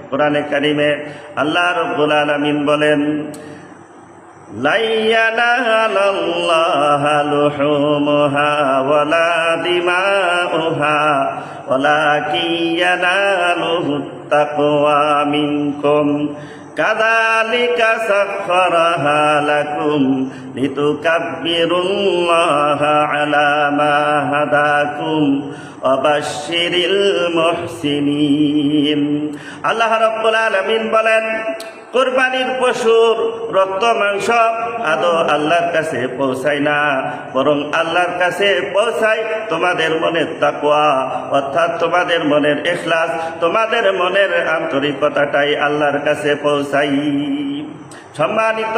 কোরআনে কারিমে আল্লাহ রাব্বুল আলামিন বলেন, লা ইয়ানালাল্লাহু লুহুমুহা ওয়ালা দিমাউহা ওয়ালাকিন ইয়ানালুহুত তাকওয়া মিনকুম কাযালিকা সাখখারাহা লাকুম লিতুকাব্বিরুল্লাহা আলা মা হাদাকুম ওয়া বাশশিরিল মুহসিনিন। আল্লাহ রাব্বুল আলামিন বলেন, কুরবানির পশুর রক্ত মাংস আদৌ আল্লাহর কাছে পৌঁছায় না, বরং আল্লাহর কাছে পৌঁছায় তোমাদের মনের তাকওয়া, অর্থাৎ তোমাদের মনের ইখলাস, তোমাদের মনের আন্তরিকতাটাই আল্লাহর কাছে পৌঁছায়। সম্মানিত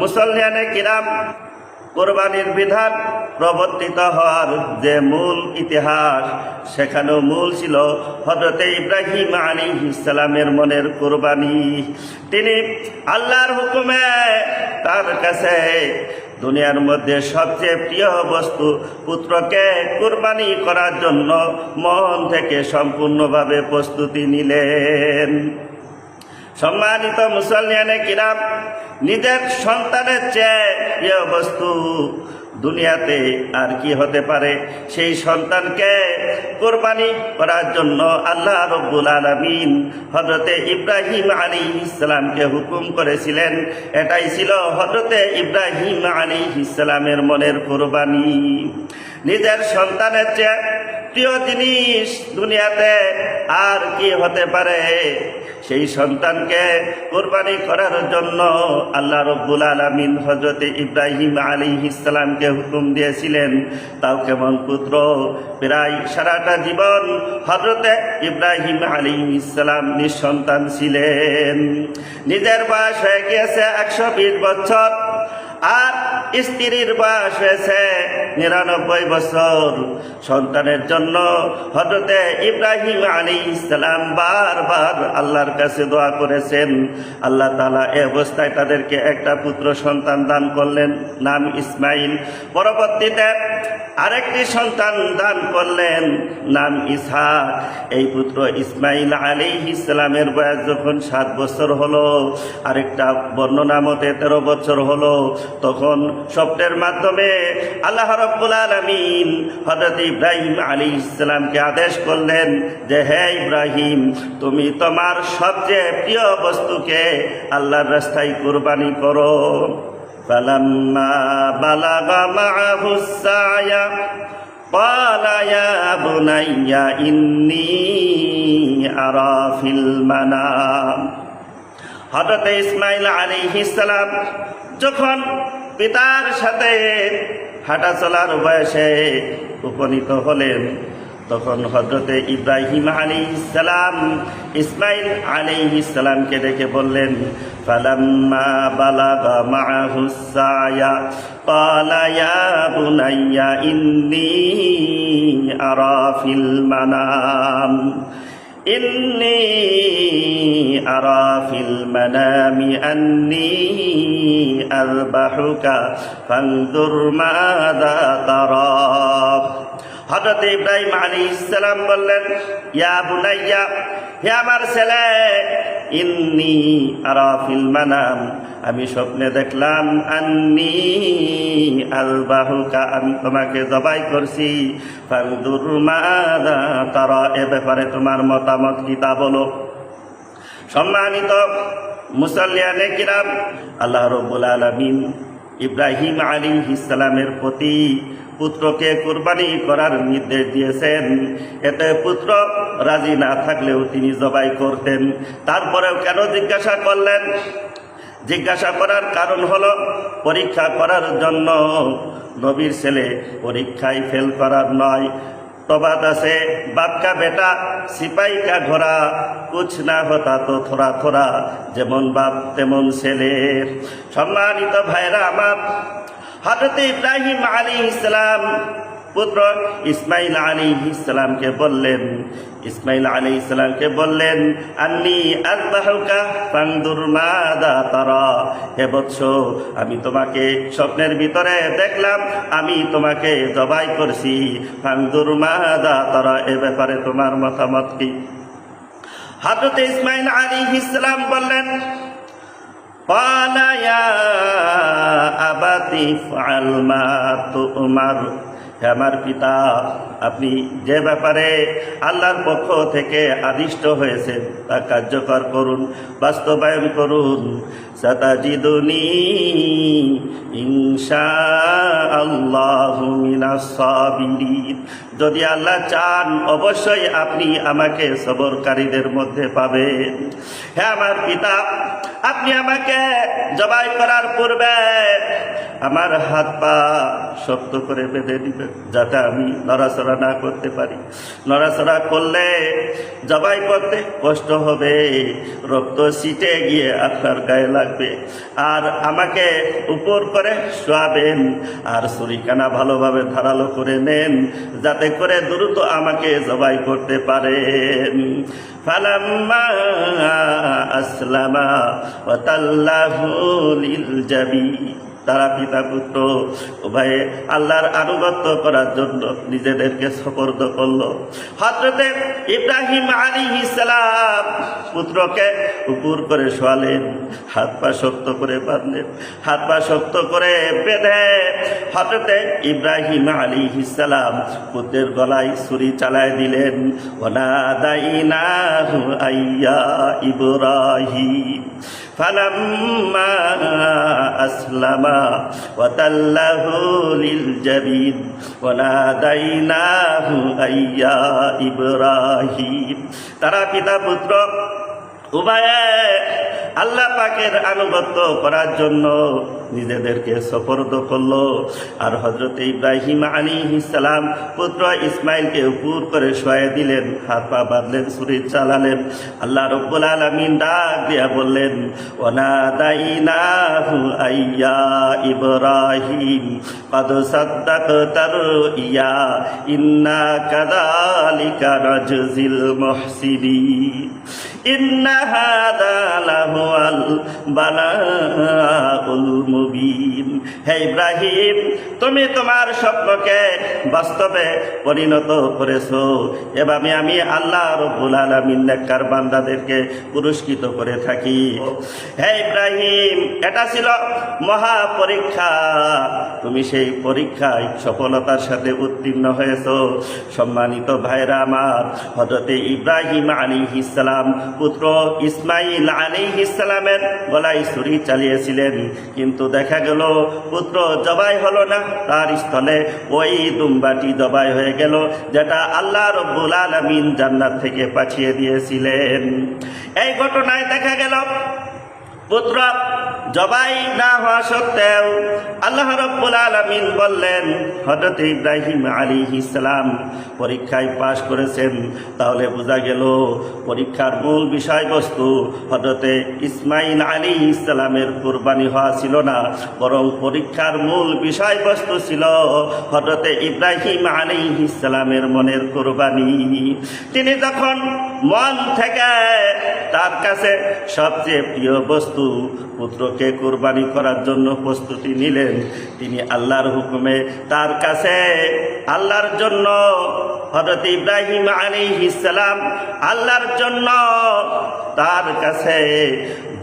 মুসলমানে কিরাম, কোরবানির বিধান প্রবর্তিত হওয়ার যে মূল ইতিহাস, সেখানেও মূল ছিল হযরত ইব্রাহিম আলাইহিস সালামের মনের কোরবানি। তিনি আল্লাহর হুকুমে তার কাছে দুনিয়ার মধ্যে সবচেয়ে প্রিয় বস্তু পুত্রকে কোরবানি করার জন্য মন থেকে সম্পূর্ণভাবে প্রস্তুতি নিলেন। সম্মানিত মুসলমানে কিরাম, নিজের সন্তানের চেয়ে প্রিয় বস্তু দুনিয়াতে আর কি হতে পারে? সেই সন্তানকে কোরবানি করার জন্য আল্লাহ রাব্বুল আলামিন হযরতে ইব্রাহিম আলাইহিস সালামকে হুকুম করেছিলেন। এটাই ছিল হযরতে ইব্রাহিম আলাইহিস সালামের মনের কোরবানি। নিজের সন্তানের চেয়ে প্রিয় জিনিস দুনিয়াতে আর কি হতে পারে? সেই সন্তানকে কোরবানি করার জন্য আল্লাহ রাব্বুল আলামিন হযরতে ইব্রাহিম আলাইহিস সালামকে হুকুম দিয়েছিলেন। তাও কেমন পুত্র, প্রায় সারাটা জীবন হযরতে ইব্রাহিম আলাইহিস সালাম নিঃসন্তান ছিলেন। নিজের বয়স হয়ে গিয়েছে 120 বছর, আর স্ত্রীর বয়স হয়েছে 99 বছর। সন্তানের জন্য হযরতে ইব্রাহিম আলাইহিস সালাম বারবার আল্লাহর কাছে দোয়া করেছেন। আল্লাহ তাআলা এই অবস্থায় তাদেরকে একটা পুত্র সন্তান দান করলেন, নাম ইসমাইল। পরবর্তীতে আরেকটি সন্তান দান করলেন, নাম ইসহাক। এই পুত্র ইসমাইল আলাইহিস সালামের বয়স যখন 7 বছর হলো, আরেকটা বর্ণনা মতে 13 বছর হলো, তখন স্বপ্নের মাধ্যমে আল্লাহ রাব্বুল আলামিন হযরত ইব্রাহিম আলাইহিস সালামকে আদেশ করলেন যে, হে ইব্রাহিম, তুমি তোমার সবচেয়ে প্রিয় বস্তুকে আল্লাহর রাস্তায় কুরবানি করো। ফালাম্মা বালাগা মাআহুস সায়া ক্বালা ইয়া বুনাইয়া ইন্নী আরা ফিল মানাম। হযরত ইসমাইল আলাইহিস সালাম যখন পিতার সাথে হাঁটা চলার বয়সে উপনীত হলেন, তখন হযরতে ইব্রাহিম আলাইহিস সালাম ইসমাইল আলাইহিস সালামকে ডেকে বললেন, ফালাম্মা বালাগা মাআহুস সায়া ক্বালা ইয়া বুনাইয়া ইন্নী আরা ফিল মানাম ইন্নী আরা ফিল মানামি আন্নী আযবাহুকা ফানজুর মাযা তারা। হযরত ইব্রাহিম আলাইহিস সালাম বললেন, ইয়া বুনাইয়া, হে আমার ছেলে, ইন্নী আরা ফিল মানাম, আমি স্বপ্নে দেখলাম, আন্নী আযবাহুকা, আমি তোমাকে জবাই করছি, ফানজুর মাযা তারা, এ ব্যাপারে তোমার মতামত কি তা বলো। সম্মানিত মুসল্লিয়ানে কিরাম, আল্লাহ রাব্বুল আলামিন ইব্রাহিম আলাইহিস সালামের প্রতি পুত্রকে কুরবানি করার নির্দেশ দিয়েছেন। এতে পুত্র রাজি না থাকলেও তিনি জবাই করতেন। তারপরেও কেন জিজ্ঞাসা করলেন? জিজ্ঞাসা করার কারণ হলো পরীক্ষা করার জন্য। নবীর ছেলে পরীক্ষায় ফেল করার নয়। প্রবাদ আছে, বাপ কা বেটা সিপাহী কা ঘোড়া, কুছ না হতা তো থোড়া থোড়া, যেমন বাপ তেমন ছেলে। সম্মানিত ভাইরা আমার, হযরত ইব্রাহিম আলাইহিস সালাম পুত্র ইসমাইল আলাইহিস সালামকে বললেন, আন্নী আযবাহুকা ফানজুর মাযা তারা, হে বৎস, আমি তোমাকে স্বপ্নের ভিতরে দেখলাম, আমি তোমাকে জবাই করছি, ফানজুর মাযা তারা, এ ব্যাপারে তোমার মতামত কি? হযরত ইসমাঈল আলাইহিস সালাম বললেন, قال يا أبت افعل ما تؤمر। হে আমার পিতা, আপনি যে ব্যাপারে আল্লাহর পক্ষ থেকে আদিষ্ট হয়েছে তা কার্যকর করুন, বাস্তবায়ন করুন। সাতাজিদুনি ইনশাআল্লাহু মিনাস সাবিরিন। যদি আল্লাহ চান অবশ্যই আপনি আমাকে সবরকারীদের মধ্যে পাবেন। হে আমার পিতা, আপনি আমাকে জবাই করার পূর্বে আমার হাত পা শক্ত করে বেঁধে দিবেন, যাতে আমি নড়াচড়া না করতে পারি। নড়াচড়া করলে জবাই করতে কষ্ট হবে, রক্ত ছিটে গিয়ে আপনার গায়ে লাগবে। আর আমাকে উপর করে শোয়াবেন, আর ছুরিকানা ভালোভাবে ধারালো করে নেন, যাতে করে দ্রুত আমাকে জবাই করতে পারেন। ফালাম্মা আসলামা ওয়া তাল্লাহু লিল জাবিন। তারা পিতা পুত্র উভয়ে আল্লাহর আনুগত্য করার জন্য নিজেদেরকে সুপর্দ করল। হযরতে ইব্রাহিম আলাইহিস সালাম পুত্রকে উপর করে শোয়ালেন, হাত পা শক্ত করে বাঁধলেন। হাত পা শক্ত করে বেঁধে হযরতে ইব্রাহিম আলাইহিস সালাম পুত্রের গলায় ছুরি চালায় দিলেন। ওয়ানাদাইনাহু আইয়া ইব্রাহিম ফালাম্মা আসলামা ওয়া তাল্লাহু লিল জাবিন ওয়ানাদাইনাহু আইয়া ইব্রাহিম। তারা পিতা পুত্র উভয়ে আল্লাহ পাকের আনুগত্য করার জন্য নিজেদেরকে সুপর্দ করলো। আর হযরত ইব্রাহিম আলাইহিস সালাম পুত্র ইসমাইলকে উপর করে শোয়াই দিলেন, হাত পা বাঁধলেন, ছুরি চালালেন। আল্লাহ রাব্বুল আলামিন ডাক দিয়া বললেন, ওয়ানাদাইনাহু আইয়া ইব্রাহিম ক্বাদ সাদ্দাকতার ইয়া ইন্না কাযালিকা নাজজিল মুহসিনিন ইন্না হাযা লাহুয়াল বালাউল মুবিন। হে ইব্রাহিম, তুমি তোমার স্বপ্নকে বাস্তবে পরিণত করেছো। এভাবে আমি আল্লাহ রাব্বুল আলামিন নেককার বান্দাদেরকে পুরস্কৃত করে থাকি। হে ইব্রাহিম, এটা ছিল মহা পরীক্ষা, তুমি সেই পরীক্ষায় সফলতার সাথে উত্তীর্ণ হয়েছো। সম্মানিত ভাইরা আমার, হযরত ইব্রাহিম আলাইহিস সালাম পুত্র ইসমাঈল আলাইহিস সালামের গলায় ছুরি চালিয়েছিলেন, কিন্তু দেখা গেল পুত্র জবাই হলো না, তার স্থলে ওই দুম্বাটি জবাই হয়ে গেল, যেটা আল্লাহ রাব্বুল আলামিন জান্নাত থেকে পাঠিয়ে দিয়েছিলেন। এই ঘটনায় দেখা গেল পুত্র জবাই না হওয়া সত্ত্বেও আল্লাহ রাব্বুল আলামিন বললেন হযরত ইব্রাহিম আলাইহিস সালাম পরীক্ষায় পাশ করেছেন। তাহলে বোঝা গেল পরীক্ষার মূল বিষয়বস্তু হযরত ইসমাঈল আলাইহিস সালামের কুরবানি হওয়া ছিল না, বরং পরীক্ষার মূল বিষয়বস্তু ছিল হযরত ইব্রাহিম আলাইহিস সালামের মনের কুরবানি। তিনি যখন মন থেকে তার কাছে সবচেয়ে প্রিয় বস্তু পুত্রকে কুরবানি করার জন্য প্রস্তুতি নিলেন, তিনি আল্লাহর হুকুমে তার কাছে আল্লাহর জন্য হযরত ইব্রাহিম আলাইহিস সালাম আল্লাহর জন্য তার কাছে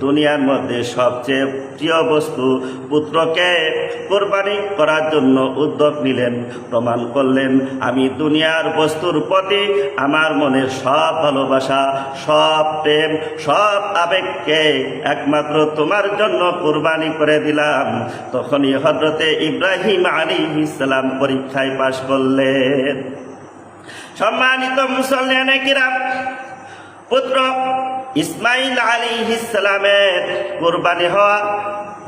দুনিয়ার মধ্যে সবচেয়ে প্রিয় বস্তু পুত্রকে কোরবানি করার জন্য উদ্যোগ নিলেন। প্রমাণ করলেন, আমি দুনিয়ার বস্তুর প্রতি আমার মনের সব ভালোবাসা, সব প্রেম, সব আবেগকে একমাত্র তোমার জন্য কোরবানি করে দিলাম। তখনই হযরতে ইব্রাহিম আলাইহিস সালাম পরীক্ষায় পাশ করলেন। সম্মানিত মুসলমানে কিরাম, পুত্র ইসমাঈল আলাইহিস সালামের কুরবানি হওয়া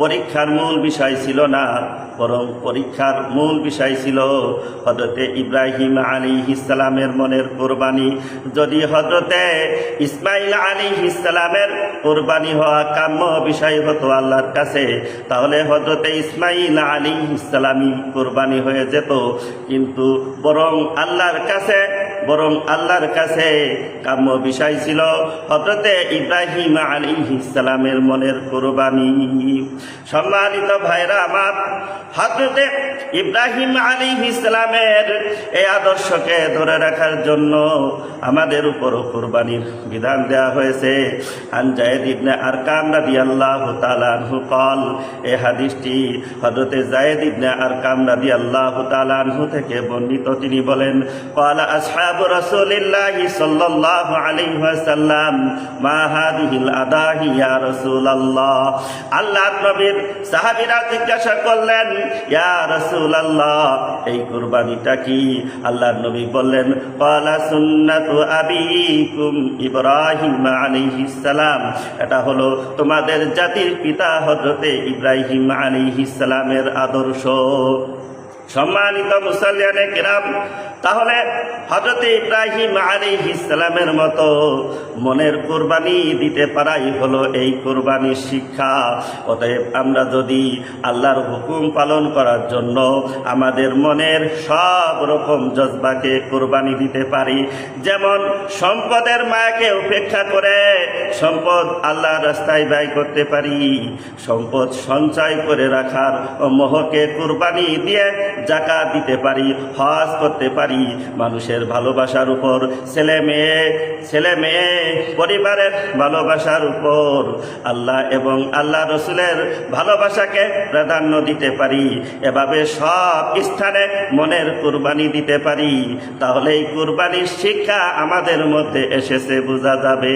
পরীক্ষার মূল বিষয় ছিল না, বরং পরীক্ষার মূল বিষয় ছিল হযরতে ইব্রাহিম আলাইহিস সালামের মনের কুরবানি। যদি হযরতে ইসমাঈল আলাইহিস সালামের কুরবানি হওয়া কাম্য বিষয় হতো আল্লাহর কাছে, তাহলে হযরতে ইসমাঈল আলাইহিস সালামই কুরবানি হয়ে যেত। কিন্তু বরং আল্লাহর কাছে বরং আল্লাহর কাছে কাম্য বিষয় ছিল হযরতে ইব্রাহিম আলাইহিস সালামের মনের কুরবানি। সম্মানিত ভাইরা আমার, হযরতে ইব্রাহিম আলাইহিস সালামের এই আদর্শকে ধরে রাখার জন্য আমাদের উপরও কুরবানির বিধান দেওয়া হয়েছে। আন যায়েদ ইবনে আরকাম রাদিয়াল্লাহু তাআলা আনহু قال, এই হাদিসটি হযরতে যায়েদ ইবনে আরকাম রাদিয়াল্লাহু তাআলা আনহু থেকে বর্ণিত। তিনি বলেন, قال أصحاب رسول الله صلى الله عليه وسلم ما هذه الأضاحي يا رسول الله। আল্লাহ নবীর সাহাবীরা জিজ্ঞাসা করলেন, ইয়া রাসূলুল্লাহ, এই কুরবানিটা কি? আল্লাহর নবী বললেন, قال سنة أبيكم إبراهيم عليه السلام, এটা হলো তোমাদের জাতির পিতা হযরতে ইব্রাহিম আলাইহিস সালামের আদর্শ। সম্মানিত মুসল্লিয়ানে কিরাম, তাহলে হযরতে ইব্রাহিম আলাইহিস সালামের মতো মনের কুরবানি দিতে পারাই হলো এই কুরবানির শিক্ষা। অতএব আমরা যদি আল্লাহর হুকুম পালন করার জন্য আমাদের মনের সব রকম জজবাকে কুরবানি দিতে পারি, যেমন সম্পদের মায়াকে উপেক্ষা করে সম্পদ আল্লাহর রাস্তায় ব্যয় করতে পারি, সম্পদ সঞ্চয় করে রাখার মোহকে কুরবানি দিয়ে যাকাত দিতে পারি, হজ করতে পারি, মানুষের ভালোবাসার উপর, ছেলে মেয়ে পরিবারের ভালোবাসার উপর আল্লাহ এবং আল্লাহ রসুলের ভালোবাসাকে প্রাধান্য দিতে পারি, এভাবে সব স্থানে মনের কুরবানি দিতে পারি, তাহলে এই কুরবানির শিক্ষা আমাদের মধ্যে এসেছে বোঝা যাবে।